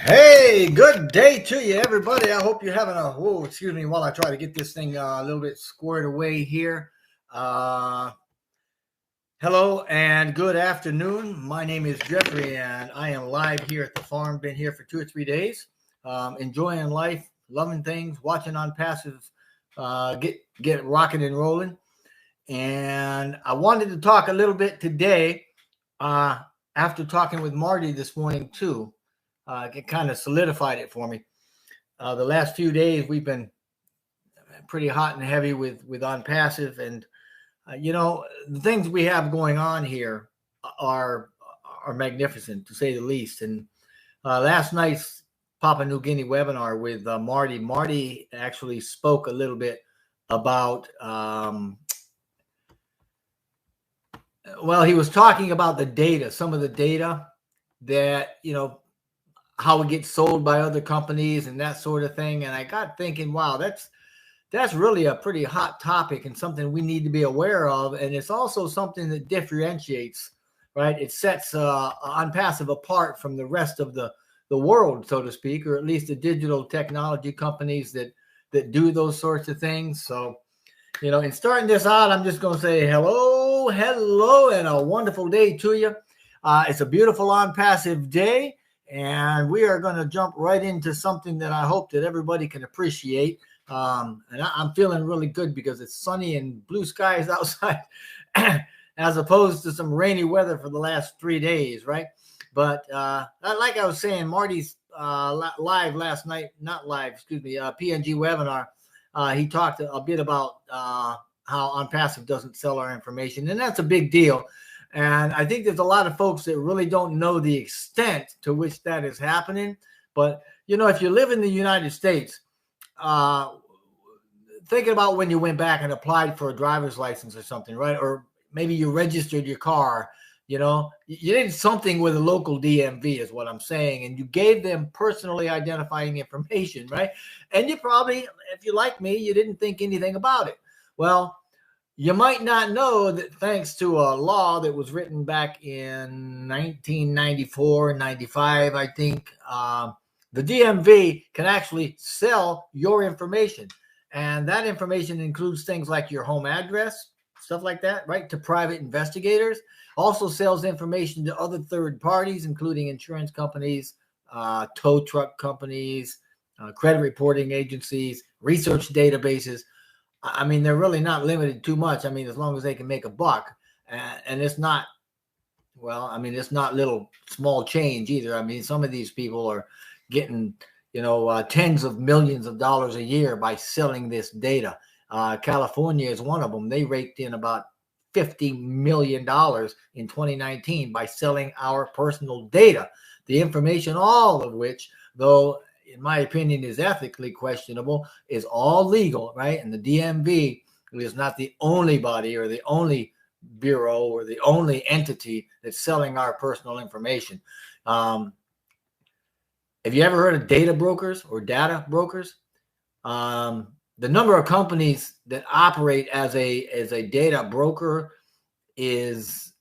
Hey, good day to you, everybody. I hope you're having a, whoa, excuse me while I try to get this thing a little bit squared away here. Hello and good afternoon. My name is Jeffrey and I am live here at the farm. Been here for 2 or 3 days, enjoying life, loving things, watching OnPassive get rocking and rolling. And I wanted to talk a little bit today after talking with Marty this morning too. It kind of solidified it for me. The last few days we've been pretty hot and heavy with OnPassive, and the things we have going on here are magnificent to say the least. And last night's Papua New Guinea webinar with Marty actually spoke a little bit about he was talking about the data, some of the data that how it gets sold by other companies and that sort of thing. And I got thinking, wow, that's really a pretty hot topic and something we need to be aware of. And it's also something that differentiates, right? It sets OnPassive apart from the rest of the world, so to speak, or at least the digital technology companies that do those sorts of things. So, in starting this out, I'm just going to say hello, and a wonderful day to you. It's a beautiful OnPassive day. And we are going to jump right into something that I hope that everybody can appreciate. And I'm feeling really good because it's sunny and blue skies outside as opposed to some rainy weather for the last 3 days, right? But like I was saying, Marty's live last night, not live, excuse me, PNG webinar. He talked a bit about how OnPassive doesn't sell our information, and that's a big deal. And I think there's a lot of folks that really don't know the extent to which that is happening. But, if you live in the United States, thinking about when you went back and applied for a driver's license or something, right? Or maybe you registered your car, you did something with a local DMV is what I'm saying. And you gave them personally identifying information, right? And you probably, if you're like me, you didn't think anything about it. Well, you might not know that thanks to a law that was written back in 1994 and 95, I think, the DMV can actually sell your information. And that information includes things like your home address, stuff like that, right, to private investigators. Also sells information to other third parties, including insurance companies, tow truck companies, credit reporting agencies, research databases. I mean, they're really not limited too much. I mean, as long as they can make a buck, and it's not, it's not little small change either. I mean, some of these people are getting, tens of millions of dollars a year by selling this data. California is one of them. They raked in about $50 million in 2019 by selling our personal data, the information, all of which, though, in my opinion, is ethically questionable, is all legal, right? And the DMV is not the only body or the only bureau or the only entity that's selling our personal information. Have you ever heard of data brokers or data brokers? The number of companies that operate as a data broker is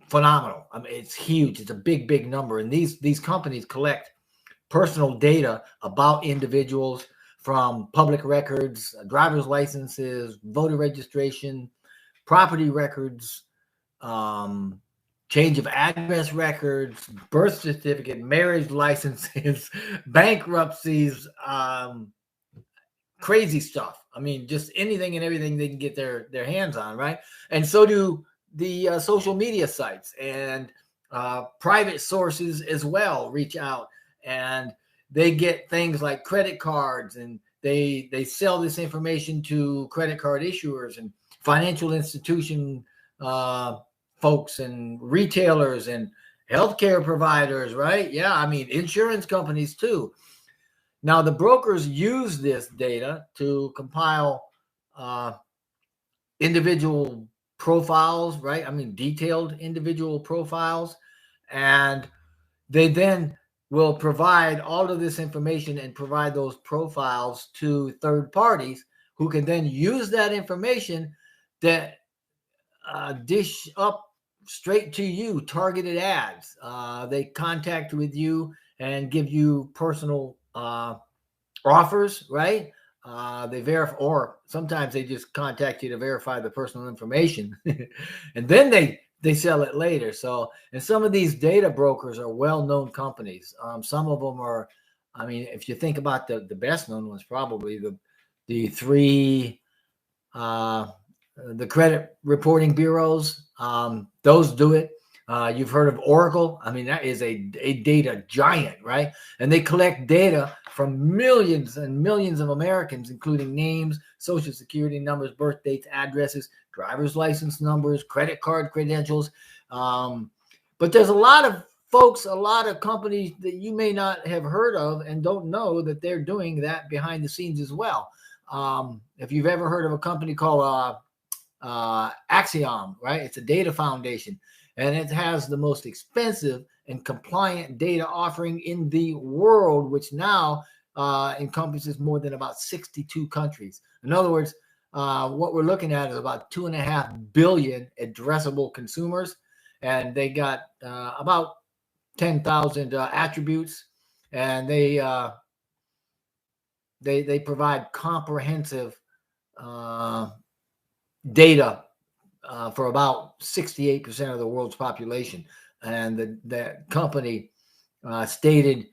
phenomenal. I mean, it's huge. It's a big number. And these companies collect personal data about individuals from public records, driver's licenses, voter registration, property records, change of address records, birth certificate, marriage licenses, bankruptcies, crazy stuff. I mean, just anything and everything they can get their hands on, right? And so do the social media sites, and private sources as well reach out. And they get things like credit cards, and they sell this information to credit card issuers and financial institution folks and retailers and healthcare providers, right? Yeah, I mean, insurance companies too. Now, the brokers use this data to compile individual profiles, right? I mean, detailed individual profiles, and they then will provide all of this information and provide those profiles to third parties who can then use that information that dish up straight to you targeted ads. They contact with you and give you personal offers, right? They verify, or sometimes they just contact you to verify the personal information, and then they sell it later. So, and some of these data brokers are well-known companies. Some of them are, I mean, if you think about the best known ones, probably the three the credit reporting bureaus. Those do it. You've heard of Oracle. I mean, that is a data giant, right? And they collect data from millions and millions of Americans, including names, social security numbers, birth dates, addresses, driver's license numbers, credit card credentials. But there's a lot of folks, a lot of companies that you may not have heard of and don't know that they're doing that behind the scenes as well. If you've ever heard of a company called Axiom, right? It's a data foundation, and it has the most expensive and compliant data offering in the world, which now encompasses more than about 62 countries. In other words, what we're looking at is about 2.5 billion addressable consumers, and they got about 10,000 attributes, and they provide comprehensive data for about 68% of the world's population. And the company stated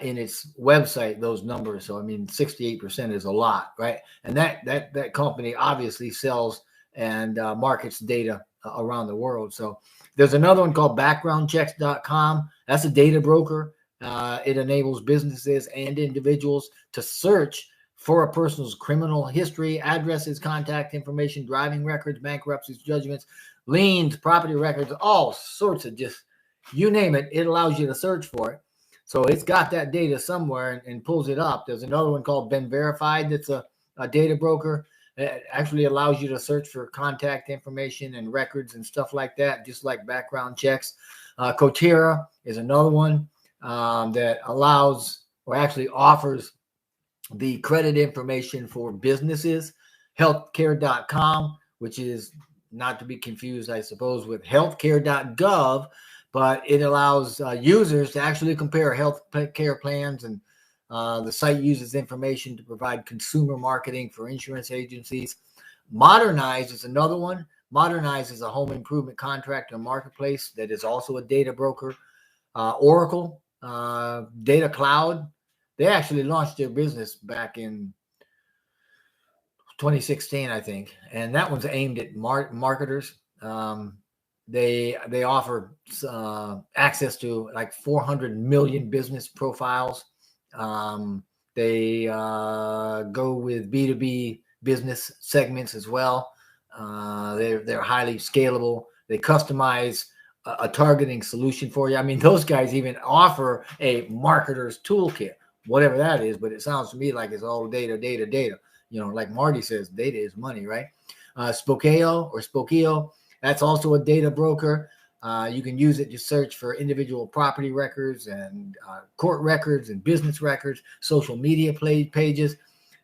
in its website those numbers. So, I mean, 68% is a lot, right? And that company obviously sells and markets data around the world. So there's another one called backgroundchecks.com. That's a data broker. It enables businesses and individuals to search for a person's criminal history, addresses, contact information, driving records, bankruptcies, judgments, liens, property records, all sorts of just, you name it, it allows you to search for it. So it's got that data somewhere and pulls it up. There's another one called Been Verified that's a data broker. It actually allows you to search for contact information and records and stuff like that, just like background checks. Cotera is another one that allows or actually offers the credit information for businesses. Healthcare.com, which is not to be confused, I suppose, with healthcare.gov, but it allows users to actually compare health care plans, and the site uses information to provide consumer marketing for insurance agencies. Modernize is another one. Modernize is a home improvement contractor marketplace that is also a data broker. Oracle, Data Cloud. They actually launched their business back in 2016, I think, and that one's aimed at marketers. They offer access to like 400 million business profiles. They go with B2B business segments as well. They're highly scalable. They customize a targeting solution for you. I mean, those guys even offer a marketer's toolkit, whatever that is, but it sounds to me like it's all data. You know, like Marty says, data is money, right? Spokeo, that's also a data broker. You can use it to search for individual property records and court records and business records, social media pages.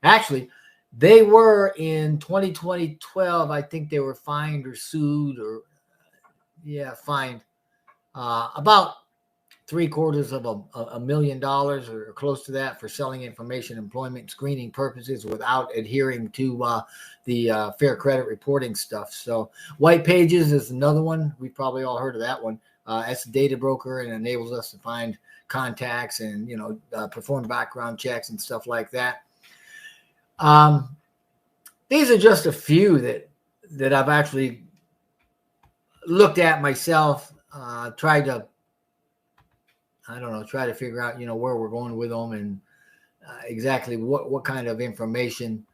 Actually, they were in 2012, I think they were fined or sued or, fined about $750,000 or close to that for selling information, employment screening purposes without adhering to the fair credit reporting stuff. So White Pages is another one. We've probably all heard of that one. That's a data broker and enables us to find contacts and, perform background checks and stuff like that. These are just a few that I've actually looked at myself, tried to figure out, where we're going with them and exactly what kind of information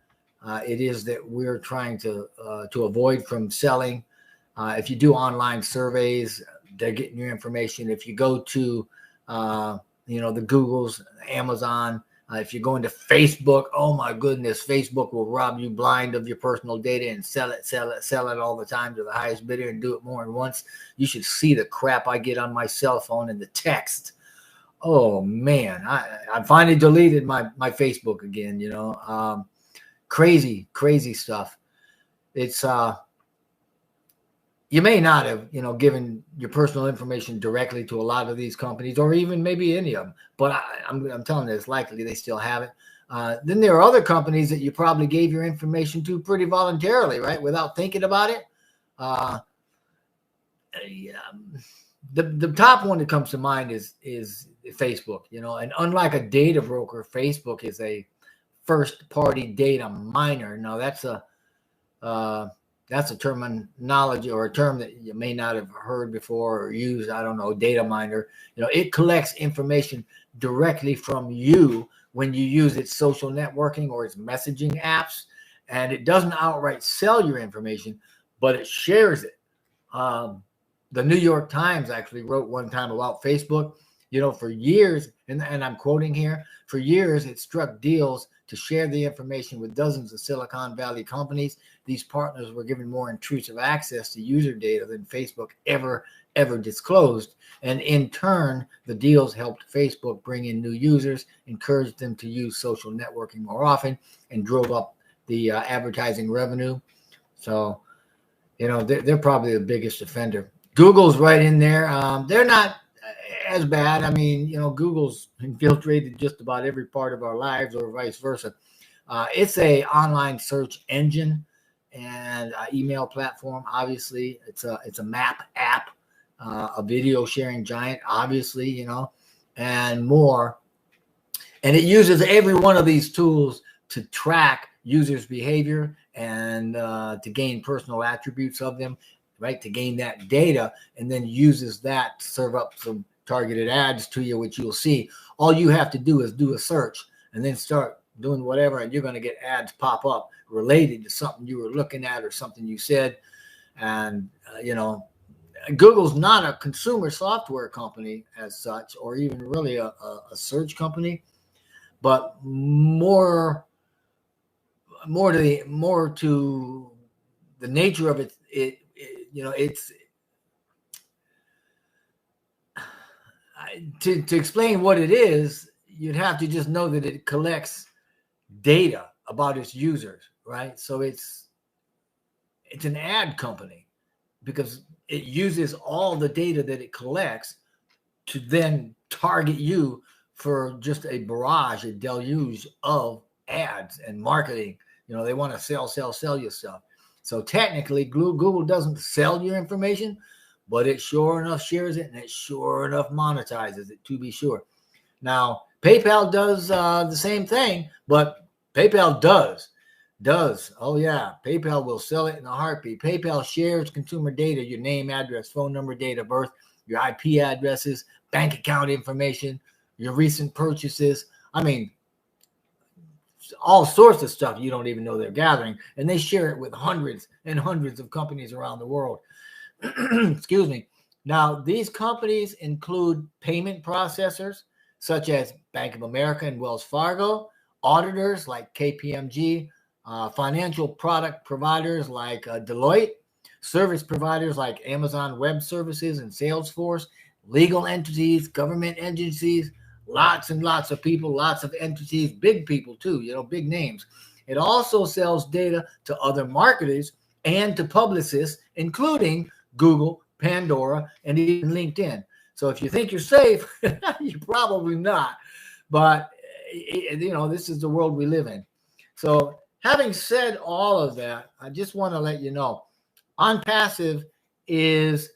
it is that we're trying to avoid from selling. If you do online surveys, they're getting your information. If you go to, the Googles, Amazon, if you go into Facebook, oh my goodness, Facebook will rob you blind of your personal data and sell it all the time to the highest bidder and do it more than once. You should see the crap I get on my cell phone and the text. Oh man, I finally deleted my Facebook again, crazy stuff. It's you may not have, given your personal information directly to a lot of these companies, or even maybe any of them. But I'm telling you, it's likely they still have it. Then there are other companies that you probably gave your information to pretty voluntarily, right, without thinking about it. Yeah, the top one that comes to mind is Facebook. And unlike a data broker, Facebook is a first-party data miner. Now that's a terminology or a term that you may not have heard before or used. I don't know, data miner. It collects information directly from you when you use its social networking or its messaging apps, and it doesn't outright sell your information, but it shares it. The New York Times actually wrote one time about Facebook. For years, and I'm quoting here, for years it struck deals to share the information with dozens of Silicon Valley companies. These partners were given more intrusive access to user data than Facebook ever disclosed. And in turn, the deals helped Facebook bring in new users, encouraged them to use social networking more often, and drove up the advertising revenue. So, they're probably the biggest offender. Google's right in there. They're not as bad. I mean, Google's infiltrated just about every part of our lives, or vice versa. It's a online search engine and email platform. Obviously, it's a map app, a video sharing giant, obviously, and more. And it uses every one of these tools to track users' behavior and to gain personal attributes of them, right? To gain that data, and then uses that to serve up some targeted ads to you, which you'll see. All you have to do is do a search and then start doing whatever, and you're going to get ads pop up related to something you were looking at or something you said. And, Google's not a consumer software company as such, or even really a search company, but more to the nature of it. It's to explain what it is, you'd have to just know that it collects data about its users, right? So it's an ad company because it uses all the data that it collects to then target you for just a barrage, a deluge of ads and marketing. They want to sell you stuff. So technically, Google doesn't sell your information, but it sure enough shares it, and it sure enough monetizes it, to be sure. Now, PayPal does the same thing, but PayPal does. Oh, yeah. PayPal will sell it in a heartbeat. PayPal shares consumer data, your name, address, phone number, date of birth, your IP addresses, bank account information, your recent purchases. I mean, all sorts of stuff you don't even know they're gathering, and they share it with hundreds and hundreds of companies around the world. Excuse me. Now, these companies include payment processors such as Bank of America and Wells Fargo, auditors like KPMG, financial product providers like Deloitte, service providers like Amazon Web Services and Salesforce, legal entities, government agencies, lots and lots of people, lots of entities, big people too, big names. It also sells data to other marketers and to publicists, including Google, Pandora, and even LinkedIn. So if you think you're safe, you're probably not. But, this is the world we live in. So having said all of that, I just want to let you know, OnPassive is,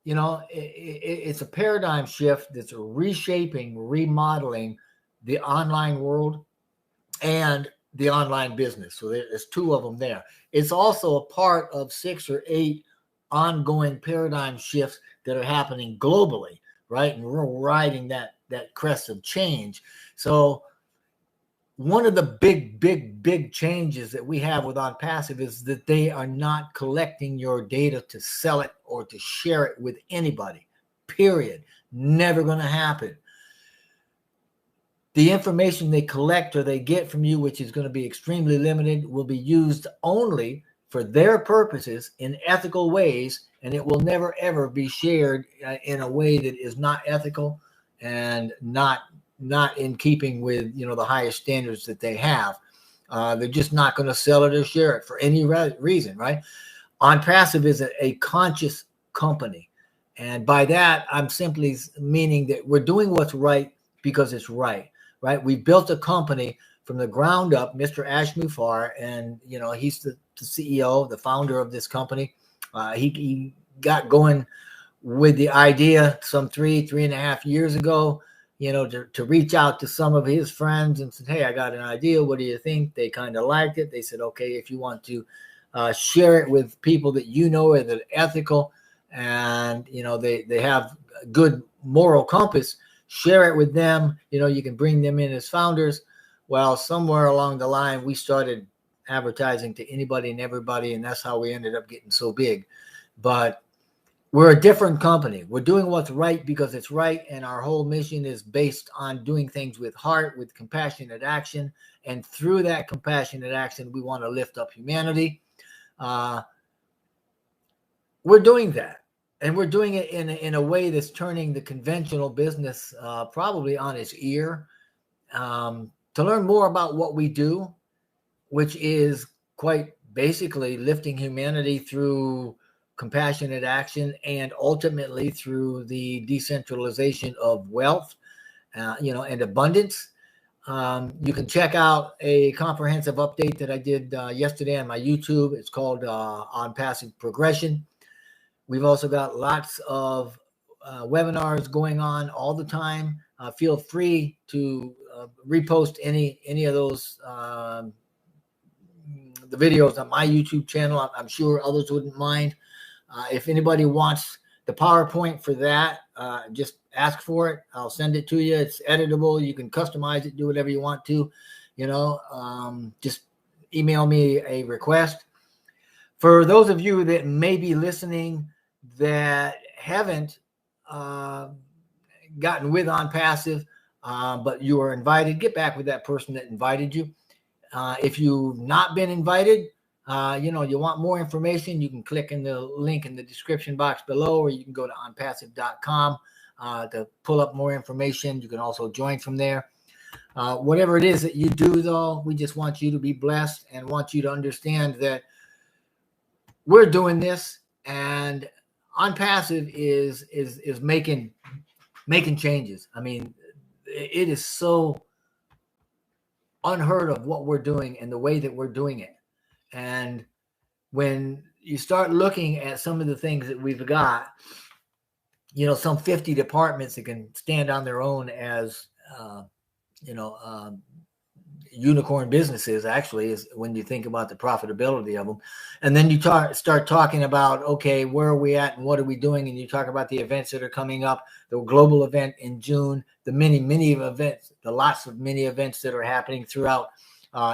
it's a paradigm shift that's reshaping, remodeling the online world and the online business. So there's two of them there. It's also a part of 6 or 8 ongoing paradigm shifts that are happening globally, right? And we're riding that crest of change. So one of the big changes that we have with OnPassive is that they are not collecting your data to sell it or to share it with anybody, period. Never going to happen. The information they collect or they get from you, which is going to be extremely limited, will be used only for their purposes in ethical ways, and it will never, ever be shared in a way that is not ethical and not in keeping with, the highest standards that they have. They're just not going to sell it or share it for any reason, right? OnPassive is a conscious company. And by that, I'm simply meaning that we're doing what's right because it's right, right? We built a company from the ground up, Mr. Ash Mufareh, and, you know, he's the CEO, the founder of this company. He got going with the idea some 3.5 years ago, you know, to reach out to some of his friends and said, hey, I got an idea. What do you think? They kind of liked it. They said, okay, if you want to share it with people that you know are that ethical and, you know, they have a good moral compass, share it with them. You know, you can bring them in as founders. Well, somewhere along the line, we started advertising to anybody and everybody, and that's how we ended up getting so big. But we're a different company. We're doing what's right because it's right, and our whole mission is based on doing things with heart, with compassionate action, and through that compassionate action, we want to lift up humanity. We're doing that, and we're doing it in a way that's turning the conventional business probably on its ear. To learn more about what we do, which is quite basically lifting humanity through compassionate action and ultimately through the decentralization of wealth, you know, and abundance. You can check out a comprehensive update that I did yesterday on my YouTube. It's called OnPassive Progression. We've also got lots of webinars going on all the time. Feel free to repost any of those the videos on my YouTube channel. I'm sure others wouldn't mind. If anybody wants the PowerPoint for that, just ask for it. I'll send it to you. It's editable. You can customize it, do whatever you want to, you know, just email me a request. For those of you that may be listening that haven't gotten with OnPassive, but you are invited, get back with that person that invited you. If you've not been invited, you know, you want more information, you can click in the link in the description box below, or you can go to onpassive.com to pull up more information. You can also join from there. Whatever it is that you do, though, we just want you to be blessed and want you to understand that we're doing this, and OnPassive is making changes. I mean, it is so unheard of what we're doing and the way that we're doing it. And when you start looking at some of the things that we've got, you know, some 50 departments that can stand on their own as, you know, unicorn businesses, actually, is when you think about the profitability of them. And then you start talking about, okay, where are we at and what are we doing? And you talk about the events that are coming up, the global event in June, the many events, the lots of mini events that are happening throughout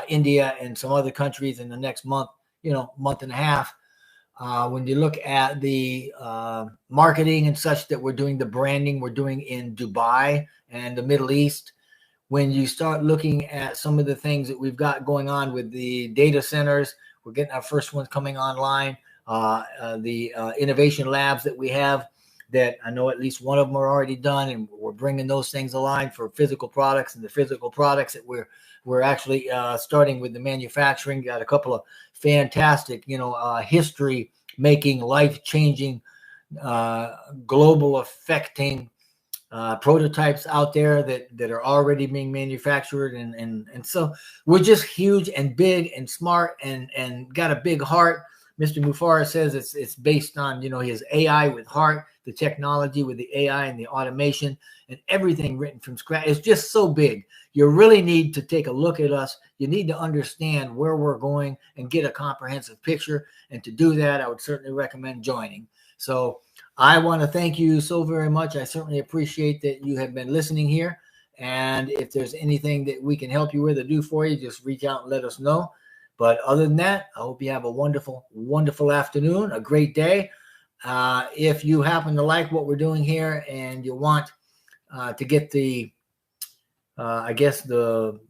India and some other countries in the next month, you know, month and a half. When you look at the marketing and such that we're doing, the branding we're doing in Dubai and the Middle East, when you start looking at some of the things that we've got going on with the data centers, we're getting our first ones coming online, the innovation labs that we have, that I know at least one of them are already done, and we're bringing those things aligned for physical products, and the physical products that we're actually starting with the manufacturing. Got a couple of fantastic, you know, history making, life changing, global affecting prototypes out there that are already being manufactured, and so we're just huge and big and smart and got a big heart. Mr. Mufareh says it's based on, you know, his AI with heart, the technology with the AI and the automation and everything written from scratch. It's just so big. You really need to take a look at us. You need to understand where we're going and get a comprehensive picture. And to do that, I would certainly recommend joining. So I want to thank you so very much. I certainly appreciate that you have been listening here. And if there's anything that we can help you with or do for you, just reach out and let us know. But other than that, I hope you have a wonderful, wonderful afternoon, a great day. If you happen to like what we're doing here and you want to get the, I guess the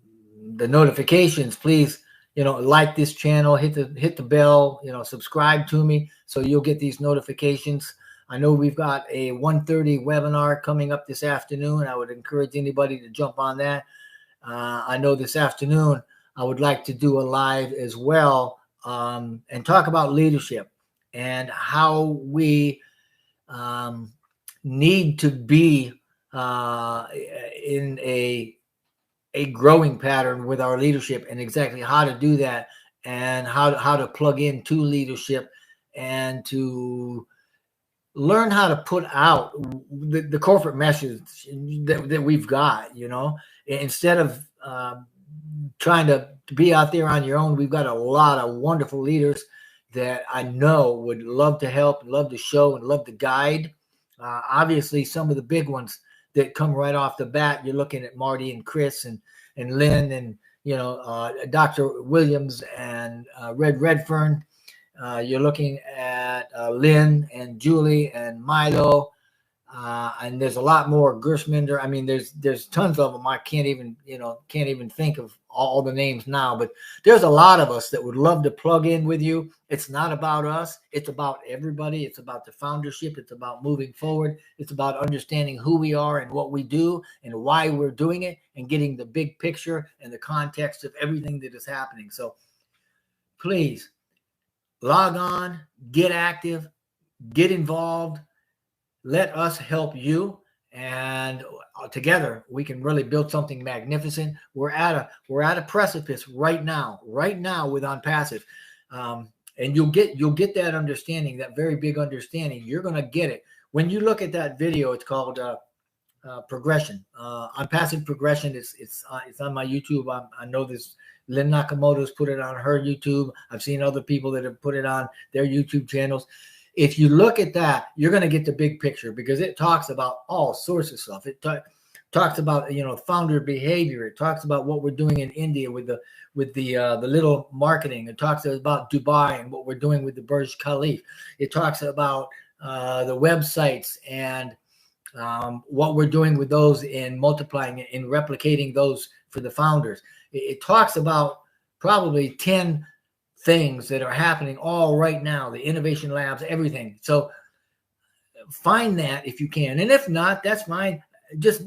notifications, please, you know, like this channel, hit the bell, you know, subscribe to me so you'll get these notifications. I know we've got a 1:30 webinar coming up this afternoon. I would encourage anybody to jump on that. I know this afternoon I would like to do a live as well and talk about leadership and how we need to be in a growing pattern with our leadership, and exactly how to do that, and how to plug into leadership, and to learn how to put out the corporate message that we've got, you know, instead of trying to be out there on your own. We've got a lot of wonderful leaders that I know would love to help, love to show, and love to guide. Obviously, some of the big ones that come right off the bat, you're looking at Marty and Chris and Lynn, and, you know, Dr. Williams and Redfern. You're looking at Lynn and Julie and Milo, and there's a lot more. Gersminder. I mean, there's tons of them. I can't even think of all the names now, but there's a lot of us that would love to plug in with you. It's not about us. It's about everybody. It's about the foundership. It's about moving forward. It's about understanding who we are and what we do and why we're doing it, and getting the big picture and the context of everything that is happening. So please log on, get active, get involved. Let us help you, and together we can really build something magnificent. We're at a precipice right now with OnPassive, and you'll get that understanding, that very big understanding. You're going to get it when you look at that video. It's called progression, OnPassive progression. It's on my YouTube. I know this. Lynn Nakamoto's put it on her YouTube. I've seen other people that have put it on their YouTube channels. If you look at that, you're going to get the big picture, because it talks about all sorts of stuff. It talks about, you know, founder behavior. It talks about what we're doing in India with the little marketing. It talks about Dubai and what we're doing with the Burj Khalifa. It talks about the websites and what we're doing with those, in multiplying, in replicating those for the founders. It talks about probably 10 things that are happening all right now, the innovation labs, everything. So find that if you can, and if not, that's fine.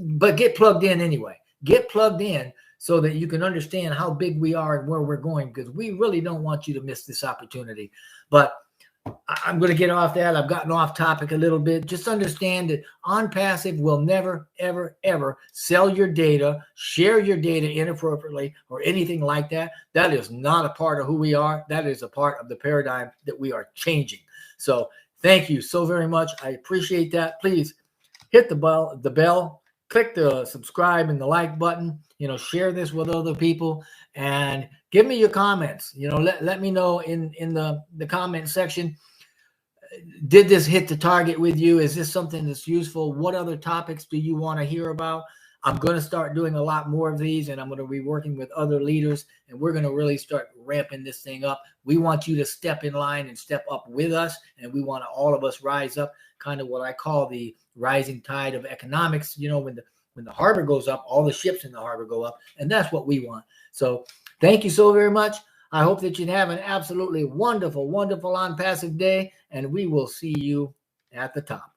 But get plugged in anyway. Get plugged in so that you can understand how big we are and where we're going, because we really don't want you to miss this opportunity. But I'm going to get off that. I've gotten off topic a little bit. Just understand that OnPassive will never, ever, ever sell your data, share your data inappropriately, or anything like that. That is not a part of who we are. That is a part of the paradigm that we are changing. So thank you so very much. I appreciate that. Please hit the bell, click the subscribe and the like button. You know, share this with other people, and give me your comments. You know, let me know in the comment section. Did this hit the target with you? Is this something that's useful? What other topics do you want to hear about? I'm going to start doing a lot more of these, and I'm going to be working with other leaders, and we're going to really start ramping this thing up. We want you to step in line and step up with us, and we want all of us rise up, kind of what I call the rising tide of economics. You know, when the harbor goes up, all the ships in the harbor go up, and that's what we want. So thank you so very much. I hope that you have an absolutely wonderful, wonderful OnPassive day, and we will see you at the top.